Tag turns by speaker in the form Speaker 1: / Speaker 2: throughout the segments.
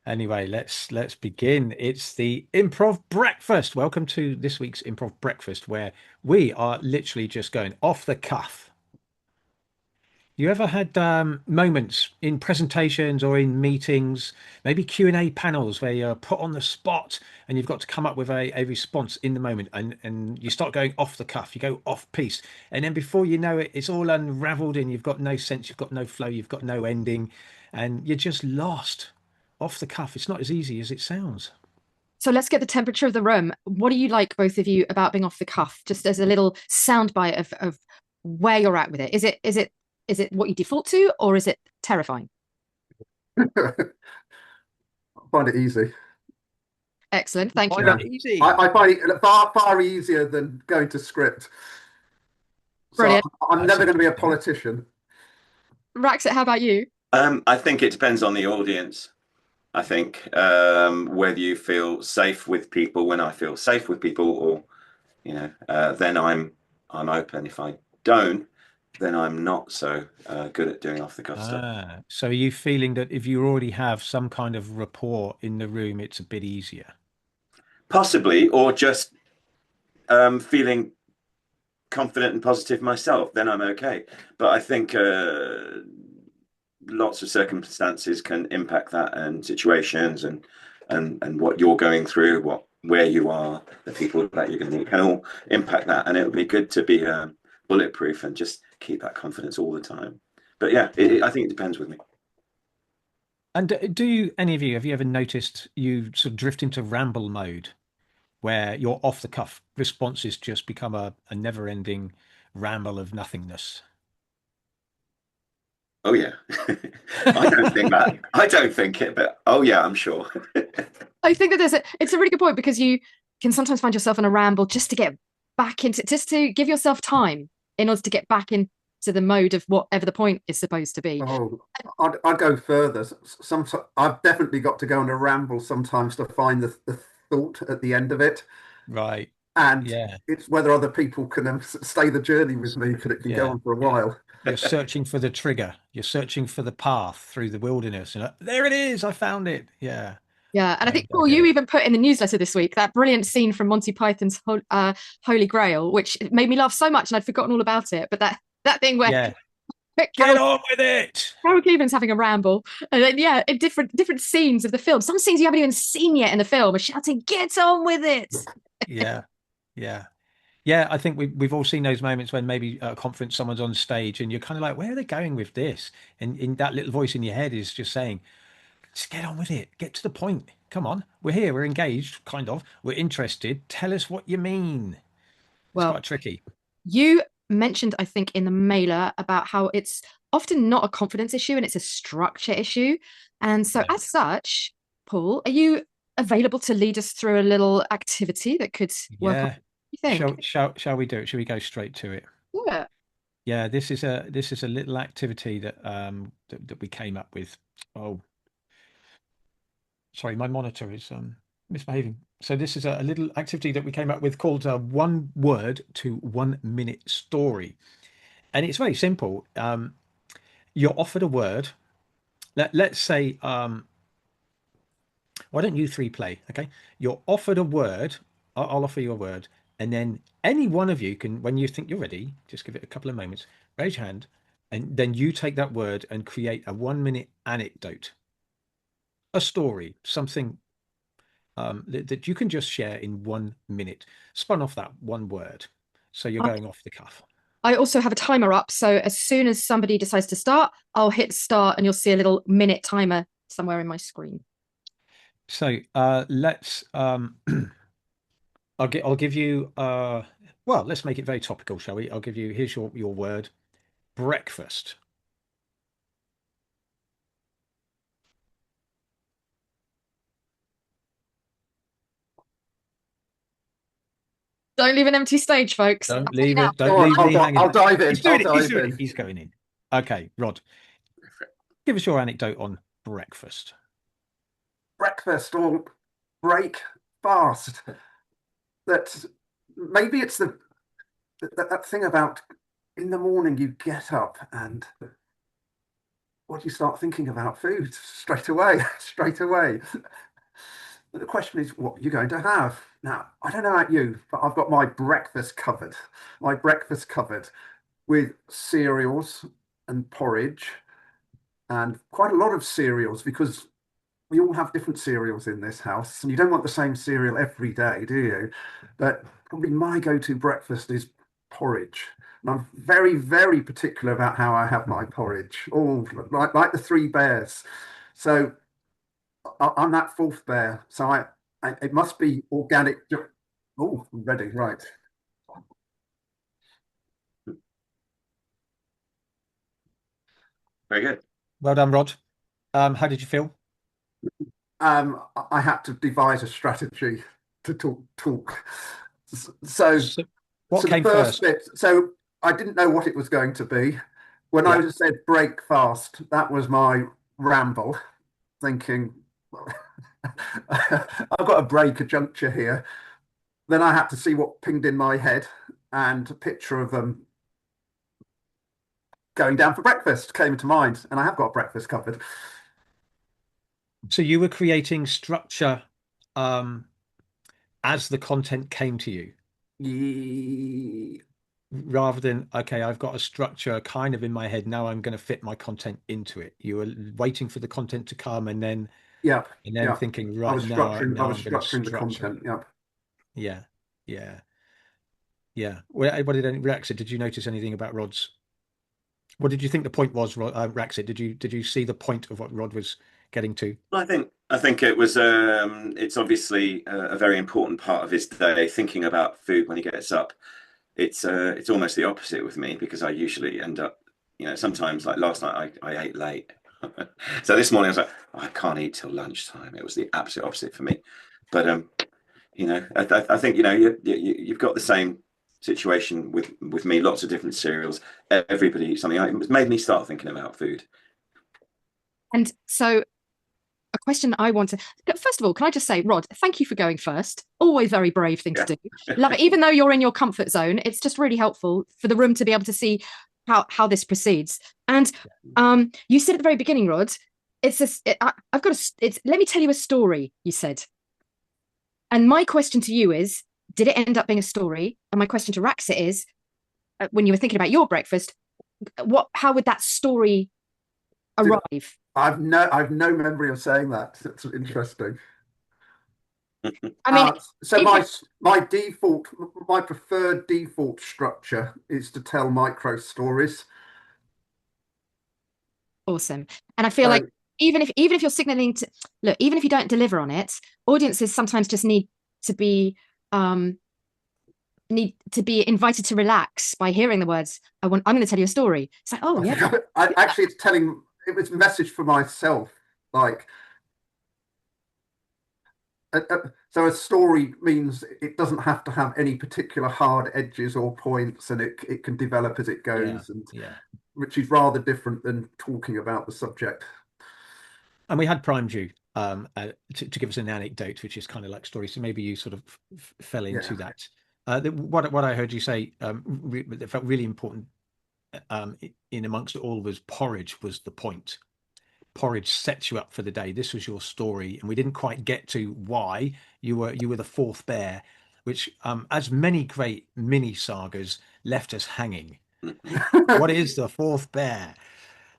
Speaker 1: Anyway, let's begin. It's the Improv Breakfast. Welcome to this week's Improv Breakfast, where we are literally just going off the cuff. You ever had moments in presentations or in meetings, maybe Q&A panels where you're put on the spot and you've got to come up with a response in the moment and you start going off the cuff, you go off piece, and then before you know it, it's all unraveled and you've got no sense, you've got no flow, you've got no ending, and you're just lost off the cuff. It's not as easy as it sounds.
Speaker 2: So let's get the temperature of the room. What do you like, both of you, about being off the cuff? Just as a little soundbite of where you're at with it. Is it what you default to, or is it terrifying?
Speaker 3: I find it easy.
Speaker 2: Excellent, thank you,
Speaker 1: Find
Speaker 2: Rob.
Speaker 1: it easy.
Speaker 3: I find it far easier than going to script. So
Speaker 2: Brilliant.
Speaker 3: I'm
Speaker 1: That's
Speaker 3: never going to be a
Speaker 1: interesting.
Speaker 3: politician.
Speaker 2: Raxit, how about you?
Speaker 4: I think it depends on the audience. I think whether you feel safe with people. When I feel safe with people, or then I'm open. If I don't, then I'm not so good at doing off the cuff stuff.
Speaker 1: So are you feeling that if you already have some kind of rapport in the room, it's a bit easier?
Speaker 4: Possibly, or just feeling confident and positive myself, then I'm okay. But I think lots of circumstances can impact that, and situations, and what you're going through, where you are, the people that you're going to meet can all impact that. And it would be good to be bulletproof and just keep that confidence all the time. But yeah, I think it depends with me.
Speaker 1: And any of you, have you ever noticed you sort of drift into ramble mode where your off the cuff responses just become a never ending ramble of nothingness?
Speaker 4: Oh yeah. I don't think that. I don't think it, but oh yeah, I'm sure.
Speaker 2: I think that it's a really good point, because you can sometimes find yourself in a ramble just to get back into, just to give yourself time in order to get back into the mode of whatever the point is supposed to be.
Speaker 3: Oh, I'd go further. I've definitely got to go on a ramble sometimes to find the thought at the end of it.
Speaker 1: Right.
Speaker 3: And
Speaker 1: Yeah.
Speaker 3: it's whether other people can stay the journey with me, because it can go
Speaker 1: Yeah.
Speaker 3: on for a
Speaker 1: Yeah.
Speaker 3: while.
Speaker 1: You're searching for the trigger. You're searching for the path through the wilderness. And there it is. I found it. Yeah.
Speaker 2: Yeah, and I think,
Speaker 1: I
Speaker 2: Paul,
Speaker 1: get
Speaker 2: you
Speaker 1: it.
Speaker 2: even put in the newsletter this week that brilliant scene from Monty Python's Holy Grail, which made me laugh so much, and I'd forgotten all about it. But that thing where
Speaker 1: Yeah. Get
Speaker 2: Carol
Speaker 1: on with it.
Speaker 2: Carol Keevan's having a ramble, and then yeah, in different scenes of the film, some scenes you haven't even seen yet in the film, are shouting, "Get on with it!"
Speaker 1: Yeah. Yeah. Yeah, I think we've all seen those moments when maybe at a conference someone's on stage and you're kind of like, where are they going with this? And in that little voice in your head is just saying, just get on with it, get to the point. Come on, we're here, we're engaged, kind of, we're interested. Tell us what you mean. It's
Speaker 2: Well,
Speaker 1: quite tricky.
Speaker 2: you mentioned, I think, in the mailer about how it's often not a confidence issue and it's a structure issue. And so,
Speaker 1: Yeah.
Speaker 2: as such, Paul, are you available to lead us through a little activity that could work on?
Speaker 1: Yeah.
Speaker 2: You think?
Speaker 1: Shall we do it? Shall we go straight to it?
Speaker 2: Yeah.
Speaker 1: Yeah, this is a little activity that we came up with. Oh, sorry, my monitor is misbehaving. So this is a little activity that we came up with called one word to 1 minute story. And it's very simple. You're offered a word. Let's say, why don't you three play? Okay. You're offered a word. I'll offer you a word. And then any one of you can, when you think you're ready, just give it a couple of moments, raise your hand. And then you take that word and create a 1 minute anecdote, a story, something that you can just share in 1 minute, spun off that one word. So you're going off the cuff.
Speaker 2: I also have a timer up. So as soon as somebody decides to start, I'll hit start and you'll see a little minute timer somewhere in my screen.
Speaker 1: So let's I'll give you well, let's make it very topical, shall we? I'll give you, here's your word, breakfast.
Speaker 2: Don't leave an empty stage, folks.
Speaker 1: Don't leave it.
Speaker 3: Go
Speaker 1: Don't
Speaker 3: on,
Speaker 1: leave me
Speaker 3: I'll
Speaker 1: hanging.
Speaker 3: dive in.
Speaker 1: He's
Speaker 3: I'll
Speaker 1: doing it. He's
Speaker 3: dive
Speaker 1: doing it.
Speaker 3: in.
Speaker 1: He's going in. Okay, Rod, give us your anecdote on breakfast.
Speaker 3: Breakfast or break fast. That maybe it's that thing about in the morning you get up and what do you start thinking about? Food straight away, straight away. But the question is, what are you going to have? Now, I don't know about you, but I've got my breakfast covered. My breakfast covered with cereals and porridge and quite a lot of cereals because we all have different cereals in this house, and you don't want the same cereal every day, do you? But probably my go-to breakfast is porridge. And I'm very, very particular about how I have my porridge, all like the three bears. So I'm that fourth bear. So it must be organic. Oh, I'm ready, right.
Speaker 4: Very good.
Speaker 1: Well done, Rod. How did you feel?
Speaker 3: I had to devise a strategy to talk. So,
Speaker 1: So, what
Speaker 3: so the
Speaker 1: came
Speaker 3: first
Speaker 1: first?
Speaker 3: bit. So I didn't know what it was going to be. When
Speaker 1: Yeah.
Speaker 3: I said break fast, that was my ramble, thinking I've got to break a juncture here. Then I had to see what pinged in my head, and a picture of them going down for breakfast came to mind, and I have got breakfast covered.
Speaker 1: So you were creating structure um, as the content came to you,
Speaker 3: Ye-
Speaker 1: rather than, okay, I've got a structure kind of in my head. Now I'm going to fit my content into it. You were waiting for the content to come
Speaker 3: Yep,
Speaker 1: and then
Speaker 3: yep.
Speaker 1: thinking,
Speaker 3: I
Speaker 1: right,
Speaker 3: was
Speaker 1: now,
Speaker 3: structuring. I
Speaker 1: now
Speaker 3: was
Speaker 1: I'm going to
Speaker 3: structuring the
Speaker 1: structure.
Speaker 3: content. Yep.
Speaker 1: Yeah. Yeah. Yeah. What did Raxit? Did you notice anything about Rod's? What did you think the point was, Raxit? Did you see the point of what Rod was getting to?
Speaker 4: I think it was it's obviously a very important part of his day, thinking about food when he gets up. It's almost the opposite with me because I usually end up, sometimes like last night I ate late. So this morning I was like, "Oh, I can't eat till lunchtime." It was the absolute opposite for me. But I think you've got the same situation with me. Lots of different cereals. Everybody eats something. It made me start thinking about food.
Speaker 2: And so, a question I want to first of all, can I just say, Rod, thank you for going first. Always very brave thing to
Speaker 4: Yeah.
Speaker 2: do. Love it. Even though you're in your comfort zone, it's just really helpful for the room to be able to see how this proceeds. And you said at the very beginning, Rod, it's this. I've got a. It's let me tell you a story. You said, and my question to you is, did it end up being a story? And my question to Raxit is, when you were thinking about your breakfast, how would that story arrive?
Speaker 3: I've no memory of saying that. It's interesting.
Speaker 2: I mean,
Speaker 3: So
Speaker 2: even
Speaker 3: my preferred default structure is to tell micro stories.
Speaker 2: awesome. And I feel like
Speaker 3: So
Speaker 2: even if you're signaling to look, even if you don't deliver on it, audiences sometimes just to be um need to be invited to relax by hearing the words, I'm going to tell you a story. It's like, oh
Speaker 3: I
Speaker 2: yeah.
Speaker 3: think actually it was a message for myself. Like, so a story means it doesn't have to have any particular hard edges or points, and it can develop as it
Speaker 1: Yeah.
Speaker 3: goes, and
Speaker 1: Yeah.
Speaker 3: which is rather different than talking about the subject.
Speaker 1: And we had primed you to give us an anecdote, which is kind of like story. So maybe you sort of fell
Speaker 3: Yeah.
Speaker 1: into that. What I heard you say that felt really important in amongst it all was porridge was the point. Porridge sets you up for the day. This was your story, and we didn't quite get to why you were the fourth bear, which, as many great mini sagas, left us hanging. What is the fourth bear?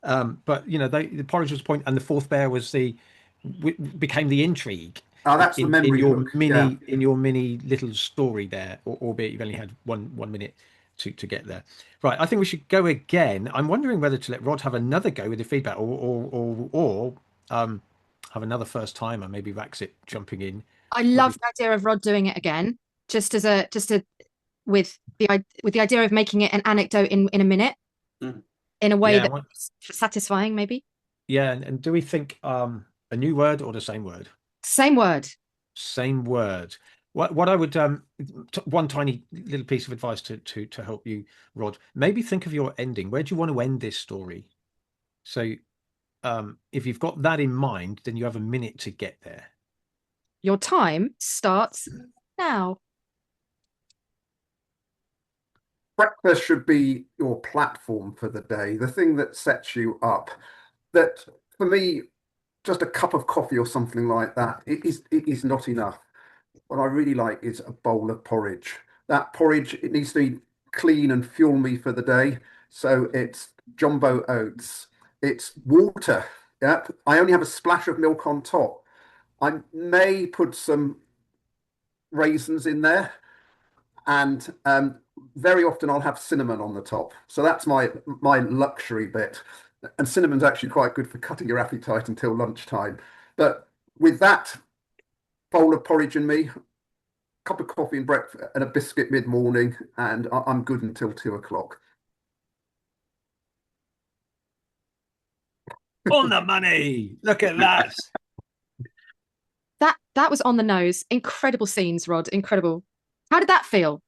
Speaker 1: But the porridge was the point, and the fourth bear was became the intrigue
Speaker 3: Oh, that's the
Speaker 1: in
Speaker 3: memory
Speaker 1: your
Speaker 3: hook. Yeah.
Speaker 1: mini little story there, albeit you've only had one minute to get there. Right, I think we should go again. I'm wondering whether to let Rod have another go with the feedback, or have another first timer, maybe Raxit jumping in.
Speaker 2: I
Speaker 1: What do
Speaker 2: love
Speaker 1: you?
Speaker 2: the idea of Rod doing it again, just with the idea of making it an anecdote in a minute,
Speaker 4: Mm.
Speaker 2: in a way
Speaker 1: Yeah,
Speaker 2: that's satisfying, maybe.
Speaker 1: yeah, and do we think a new word or the same word?
Speaker 2: Same word.
Speaker 1: Same word. What I would one tiny little piece of advice to help you, Rod. Maybe think of your ending. Where do you want to end this story? So if you've got that in mind, then you have a minute to get there.
Speaker 2: Your time starts now.
Speaker 3: Breakfast should be your platform for the day, the thing that sets you up. that for me, just a cup of coffee or something like that, it is not enough. What I really like is a bowl of porridge. That porridge, it needs to be clean and fuel me for the day. So it's jumbo oats, it's water. Yep. I only have a splash of milk on top. I may put some raisins in there, and very often I'll have cinnamon on the top. So that's my luxury bit. And cinnamon's actually quite good for cutting your appetite until lunchtime. But with that bowl of porridge and me, cup of coffee and breakfast and a biscuit mid-morning, and I'm good until 2 o'clock.
Speaker 1: On the money. Look at that.
Speaker 2: That was on the nose. Incredible scenes, Rod. Incredible. How did that feel?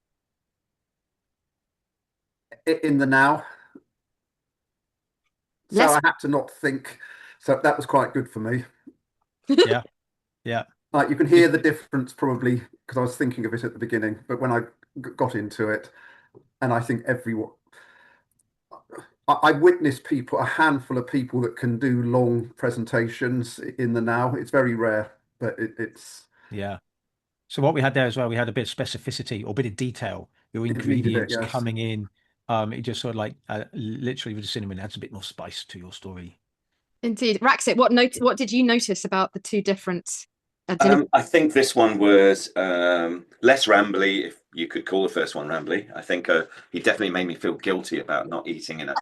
Speaker 3: In the now. So
Speaker 2: Less
Speaker 3: I had to not think. So that was quite good for me.
Speaker 1: Yeah. Yeah.
Speaker 3: Like you can hear the difference probably because I was thinking of it at the beginning, but when I got into it, and I think everyone, I witnessed people, a handful of people that can do long presentations in the now. It's very rare, but it's
Speaker 1: Yeah. So what we had there as well, we had a bit of specificity or a bit of detail. Your
Speaker 3: it needed it,
Speaker 1: ingredients
Speaker 3: yes.
Speaker 1: coming in. It just sort of like literally with the cinnamon adds a bit more spice to your story.
Speaker 2: indeed. Raxit, what did you notice about the two different
Speaker 4: I think this one was less rambly, if you could call the first one rambly. I think he definitely made me feel guilty about not eating enough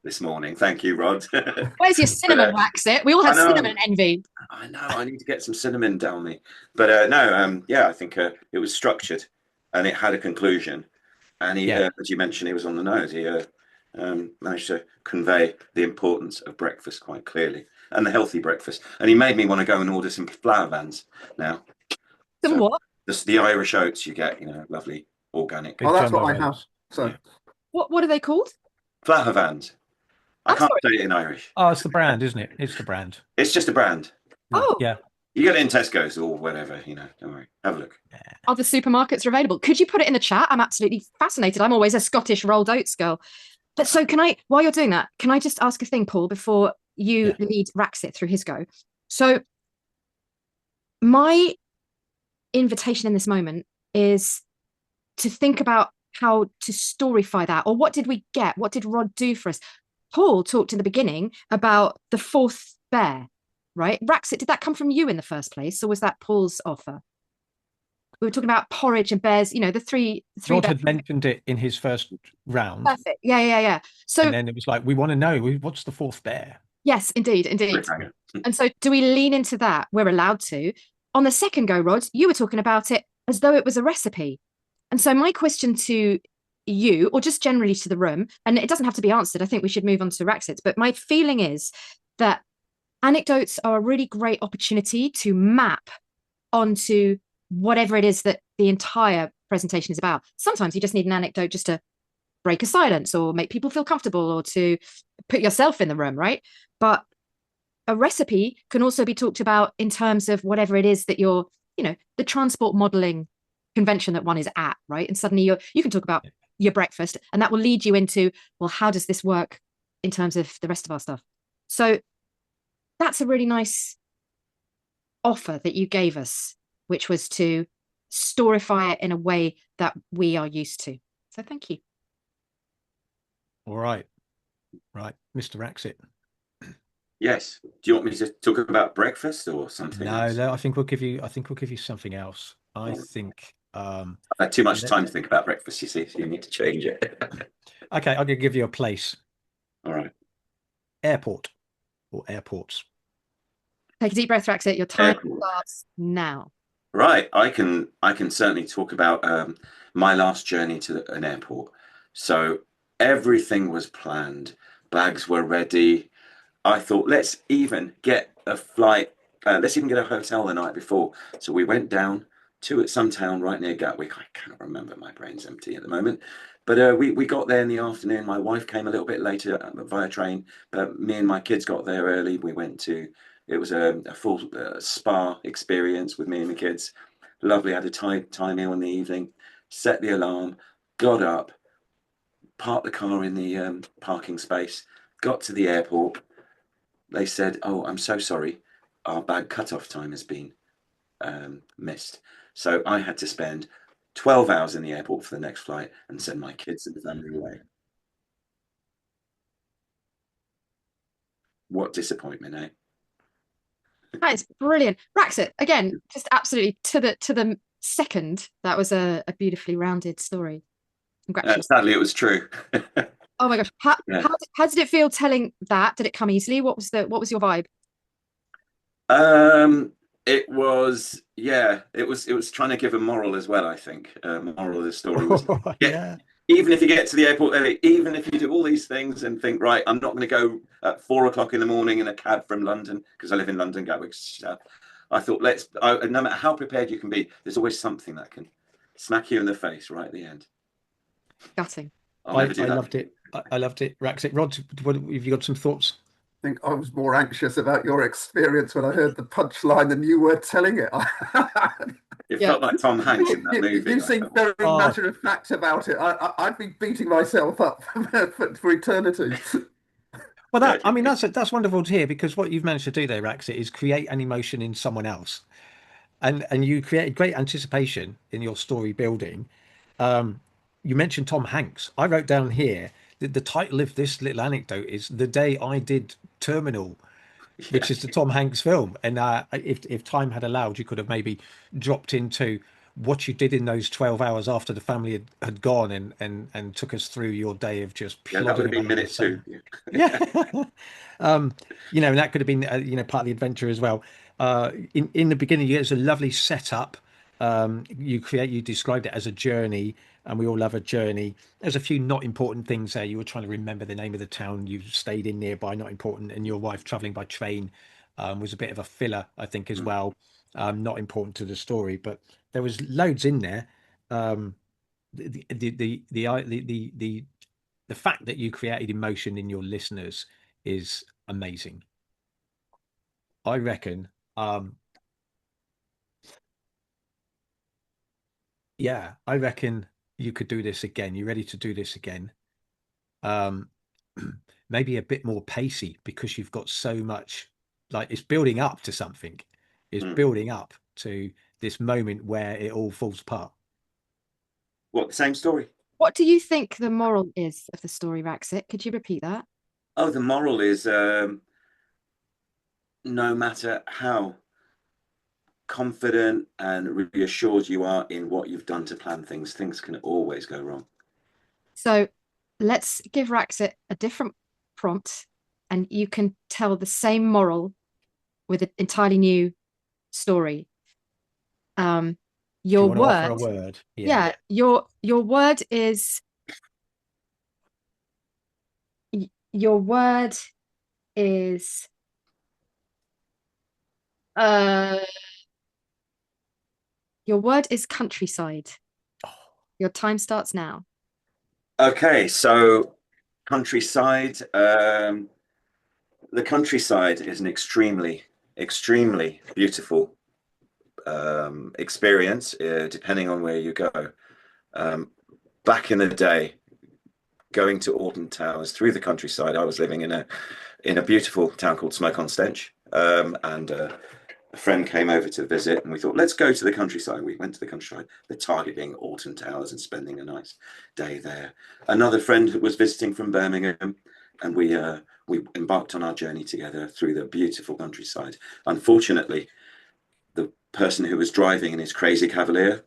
Speaker 4: this morning. Thank you, Rod.
Speaker 2: Where's your
Speaker 4: But
Speaker 2: cinnamon, Raxit? We all
Speaker 4: I
Speaker 2: have
Speaker 4: know,
Speaker 2: cinnamon envy.
Speaker 4: I know, I need to get some cinnamon down me. But no, yeah, I think it was structured and it had a conclusion. And he,
Speaker 1: Yeah.
Speaker 4: as you mentioned, he was on the nose. He managed to convey the importance of breakfast quite clearly and the healthy breakfast. And he made me want to go and order some flour vans now.
Speaker 2: Some
Speaker 4: So
Speaker 2: what?
Speaker 4: this the Irish oats you get, lovely organic.
Speaker 3: Oh,
Speaker 1: Big
Speaker 3: that's what
Speaker 1: jumbo
Speaker 3: I have.
Speaker 1: oats.
Speaker 3: So
Speaker 4: Yeah.
Speaker 2: What are they called?
Speaker 4: Flour vans. I
Speaker 2: I'm
Speaker 4: can't
Speaker 2: sorry.
Speaker 4: say it in Irish.
Speaker 1: Oh, it's the brand, isn't it? It's the brand.
Speaker 4: It's just a brand.
Speaker 2: Oh,
Speaker 1: Yeah.
Speaker 4: You get it in Tesco's or whatever, don't worry. Have a look.
Speaker 2: other supermarkets are available. Could you put it in the chat? I'm absolutely fascinated. I'm always a Scottish rolled oats girl. But so can I, while you're doing that, can I just ask a thing, Paul, before you
Speaker 1: Yeah.
Speaker 2: lead Raxit through his go? So my invitation in this moment is to think about how to storyfy that, or what did we get? What did Rod do for us? Paul talked in the beginning about the fourth bear, right? Raxit, did that come from you in the first place, or was that Paul's offer? We were talking about porridge and bears, the three
Speaker 1: Rod
Speaker 2: bears.
Speaker 1: had mentioned it in his first round,
Speaker 2: Perfect. Yeah.
Speaker 1: and
Speaker 2: So
Speaker 1: then it was like, we want to know what's the fourth bear?
Speaker 2: yes, indeed.
Speaker 4: Cliffhanger.
Speaker 2: And so do we lean into that? We're allowed to. On the second go, Rod, you were talking about it as though it was a recipe. And so my question to you, or just generally to the room, and it doesn't have to be answered, I think we should move on to Raxit, but my feeling is that anecdotes are a really great opportunity to map onto whatever it is that the entire presentation is about. Sometimes you just need an anecdote just to break a silence or make people feel comfortable or to put yourself in the room, right? But a recipe can also be talked about in terms of whatever it is that you're, the transport modeling convention that one is at, right? And suddenly you can talk about your breakfast, and that will lead you into, well, how does this work in terms of the rest of our stuff? So that's a really nice offer that you gave us, which was to storify it in a way that we are used to. So thank you.
Speaker 1: All right. Right. Mr. Raxit.
Speaker 4: Yes. Do you want me to talk about breakfast or something else?
Speaker 1: No, I think we'll give you something else. I think
Speaker 4: I've had too much time to think about breakfast, you see, so you need to change it.
Speaker 1: okay, I'm gonna give you a place.
Speaker 4: All right.
Speaker 1: Airport or airports.
Speaker 2: Take a deep breath, Raxit. Your time
Speaker 4: Airport.
Speaker 2: starts now.
Speaker 4: Right. I can certainly talk about my last journey to an airport. So everything was planned. Bags were ready. I thought, let's even get a flight. Let's even get a hotel the night before. So we went down to some town right near Gatwick. I can't remember. My brain's empty at the moment. But we got there in the afternoon. My wife came a little bit later via train. But me and my kids got there early. It was a full spa experience with me and the kids. Lovely. Had a Thai meal in the evening. Set the alarm. Got up. Parked the car in the parking space. Got to the airport. they said, "Oh, I'm so sorry, our bag cut-off time has been missed." So I had to spend 12 hours in the airport for the next flight and send my kids and the family away. What disappointment, eh?
Speaker 2: That is brilliant. Raxit, again, just absolutely to the second. That was a beautifully rounded story. Congratulations.
Speaker 4: Sadly, it was true.
Speaker 2: Oh my gosh.
Speaker 4: Yeah.
Speaker 2: How did it feel telling that? Did it come easily? What was your vibe?
Speaker 4: It was, yeah, it was trying to give a moral as well, I think. Moral of the story was,
Speaker 1: Oh,
Speaker 4: yeah,
Speaker 1: yeah.
Speaker 4: even if you get to the airport early, even if you do all these things and think, right, I'm not going to go at 4 o'clock in the morning in a cab from London because I live in London, Gatwick. I thought, no matter how prepared you can be, there's always something that can smack you in the face right at the end.
Speaker 2: Gutting.
Speaker 4: I'll never do
Speaker 1: I
Speaker 4: that.
Speaker 1: loved it. I loved it. Raxit, Rod, have you got some thoughts?
Speaker 3: I think I was more anxious about your experience when I heard the punchline than you were telling it.
Speaker 4: It
Speaker 2: Yeah.
Speaker 4: felt like Tom Hanks in that movie.
Speaker 3: You seem very
Speaker 1: Oh,
Speaker 3: matter of fact about it. I'd be beating myself up for eternity.
Speaker 1: well,
Speaker 4: Yeah,
Speaker 1: I mean, that's wonderful to hear because what you've managed to do there, Raxit, is create an emotion in someone else, and you created great anticipation in your story building. You mentioned Tom Hanks. I wrote down here that the title of this little anecdote is "The Day I Did Terminal,"
Speaker 4: yeah,
Speaker 1: which is the Tom Hanks film. And if time had allowed, you could have maybe dropped into what you did in those 12 hours after the family had gone and took us through your day of just
Speaker 4: yeah. That would
Speaker 1: plodding
Speaker 4: have been
Speaker 1: around the
Speaker 4: minute two.
Speaker 1: sun. Yeah. And that could have been, part of the adventure as well. In the beginning, it's a lovely setup. You described it as a journey, and we all love a journey. There's a few not important things there. You were trying to remember the name of the town you stayed in nearby, not important, and your wife traveling by train was a bit of a filler, I think, as
Speaker 4: Mm.
Speaker 1: well. Not important to the story, but there was loads in there. Um, the fact that you created emotion in your listeners is amazing. I reckon. Yeah, I reckon you could do this again. You ready to do this again? Um, maybe a bit more pacey because you've got so much, like it's building up to something. It's
Speaker 4: Mm.
Speaker 1: building up to this moment where it all falls apart.
Speaker 4: What, the same story?
Speaker 2: What do you think the moral is of the story, Raxit? Could you repeat that?
Speaker 4: Oh, the moral is no matter how confident and reassured you are in what you've done to plan things, things can always go wrong.
Speaker 2: So let's give Raxit a different prompt, and you can tell the same moral with an entirely new story.
Speaker 1: Do you
Speaker 2: Your
Speaker 1: want to offer
Speaker 2: word,
Speaker 1: a word? Yeah.
Speaker 2: yeah, your word is your word is uh your word is countryside. Your time starts now.
Speaker 4: Okay, so countryside. The countryside is an extremely beautiful experience, depending on where you go. Um, Back in the day, going to Alton Towers through the countryside, I was living in a beautiful town called Smoke on Stench, and a friend came over to visit, and we thought, let's go to the countryside. We went to the countryside, the target being Alton Towers and spending a nice day there. Another friend was visiting from Birmingham, and we embarked on our journey together through the beautiful countryside. Unfortunately, the person who was driving in his crazy Cavalier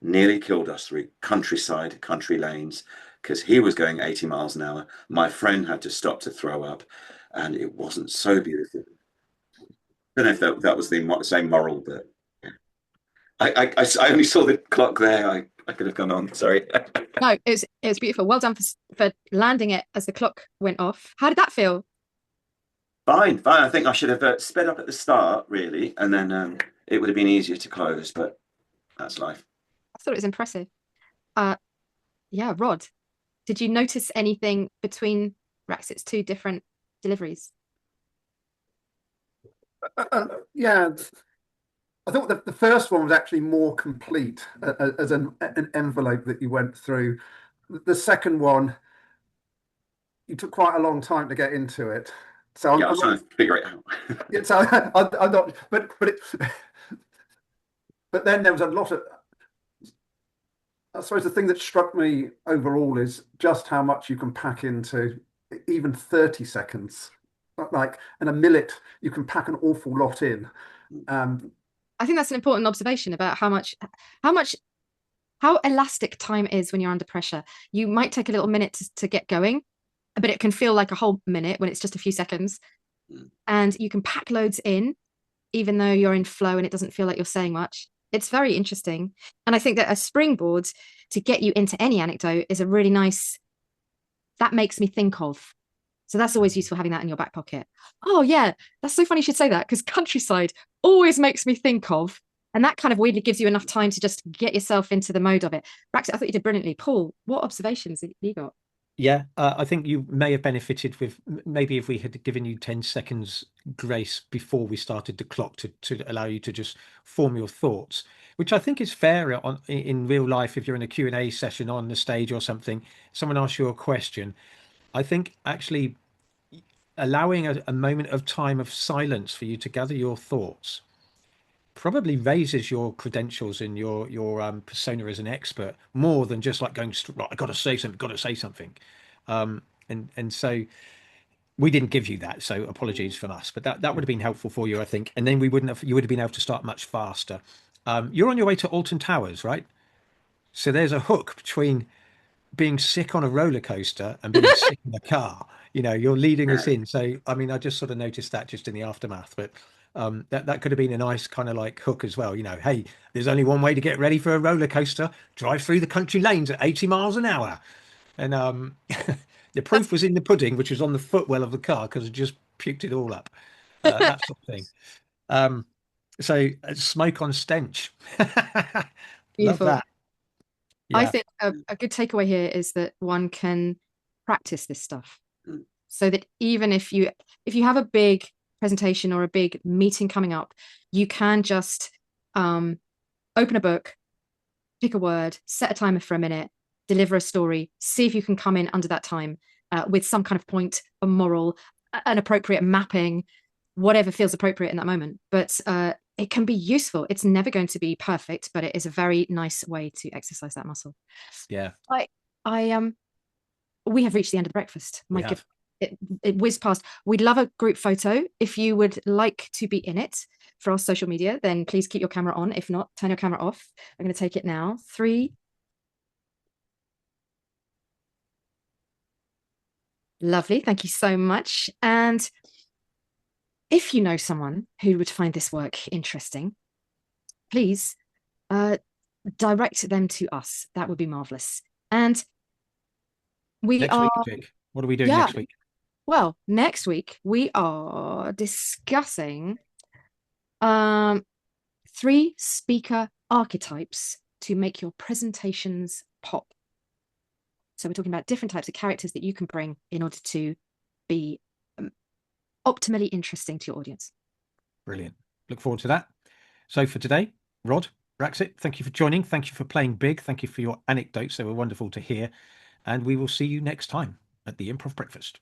Speaker 4: nearly killed us through countryside, country lanes, because he was going 80 miles an hour. My friend had to stop to throw up, and it wasn't so beautiful. I don't know if that was the same moral, but I only saw the clock there. I could have gone on. Sorry.
Speaker 2: No, it was beautiful. Well done for landing it as the clock went off. How did that feel?
Speaker 4: Fine, fine. I think I should have sped up at the start, really, and then it would have been easier to close, but that's life.
Speaker 2: I thought it was impressive. Uh, yeah, Rod, did you notice anything between Raxit's two different deliveries?
Speaker 3: Yeah, I thought the first one was actually more complete as an envelope that you went through. The second one, you took quite a long time to get into it. So
Speaker 4: Yeah, I
Speaker 3: I'm
Speaker 4: was
Speaker 3: not.
Speaker 4: trying to figure it out.
Speaker 3: Yeah, so I'm not. But then there was a lot of. I suppose the thing that struck me overall is just how much you can pack into even 30 seconds. Like in a millet, you can pack an awful lot in. Um,
Speaker 2: I think that's an important observation about how much how elastic time is when you're under pressure. You might take a little minute to get going, but it can feel like a whole minute when it's just a few seconds.
Speaker 4: Mm.
Speaker 2: And you can pack loads in, even though you're in flow and it doesn't feel like you're saying much. It's very interesting. And I think that a springboard to get you into any anecdote is a really nice, that makes me think of. So that's always useful having that in your back pocket. Oh, yeah, that's so funny you should say that because countryside always makes me think of. And that kind of weirdly gives you enough time to just get yourself into the mode of it. Brax, I thought you did brilliantly. Paul, what observations have you got?
Speaker 1: Yeah, I think you may have benefited with maybe if we had given you 10 seconds grace before we started the clock to allow you to just form your thoughts, which I think is fair in real life. If you're in a Q&A session on the stage or something, someone asks you a question. I think actually allowing a moment of time of silence for you to gather your thoughts probably raises your credentials and your persona as an expert more than just like going right, I got to say something, got to say something. And so we didn't give you that, so apologies from us, but that would have been helpful for you, I think. And then we wouldn't have, you would have been able to start much faster. You're on your way to Alton Towers, right? So there's a hook between being sick on a roller coaster and being sick in the car. You're leading us in. So, I mean, I just sort of noticed that just in the aftermath, but that could have been a nice kind of like hook as well. Hey, there's only one way to get ready for a roller coaster: drive through the country lanes at 80 miles an hour. And the
Speaker 2: That's
Speaker 1: proof was in the pudding, which was on the footwell of the car because it just puked it all up. That sort of thing. Um, so smoke on stench. Love
Speaker 2: beautiful.
Speaker 1: that.
Speaker 2: I
Speaker 1: Yeah.
Speaker 2: think a good takeaway here is that one can practice this stuff
Speaker 4: Mm.
Speaker 2: so that even if you have a big presentation or a big meeting coming up, you can just open a book, pick a word, set a timer for a minute, deliver a story, see if you can come in under that time with some kind of point, a moral, an appropriate mapping, whatever feels appropriate in that moment. But it can be useful. It's never going to be perfect, but it is a very nice way to exercise that muscle.
Speaker 1: Yeah,
Speaker 2: I we have reached the end of the breakfast.
Speaker 1: we
Speaker 2: My good,
Speaker 1: have.
Speaker 2: it whizzed past. We'd love a group photo. If you would like to be in it for our social media, then please keep your camera on. If not, turn your camera off. I'm going to take it now. 3. Lovely. Thank you so much. And if you know someone who would find this work interesting, please uh, direct them to us. That would be marvelous. And we
Speaker 1: Next week,
Speaker 2: are,
Speaker 1: Vic. What are we doing
Speaker 2: yeah,
Speaker 1: next week?
Speaker 2: well, next week we are discussing um, 3 speaker archetypes to make your presentations pop. So we're talking about different types of characters that you can bring in order to be optimally interesting to your audience.
Speaker 1: Brilliant. Look forward to that. So for today, Rod, Braxit, thank you for joining. Thank you for playing big. Thank you for your anecdotes. They were wonderful to hear. And we will see you next time at the Improv Breakfast.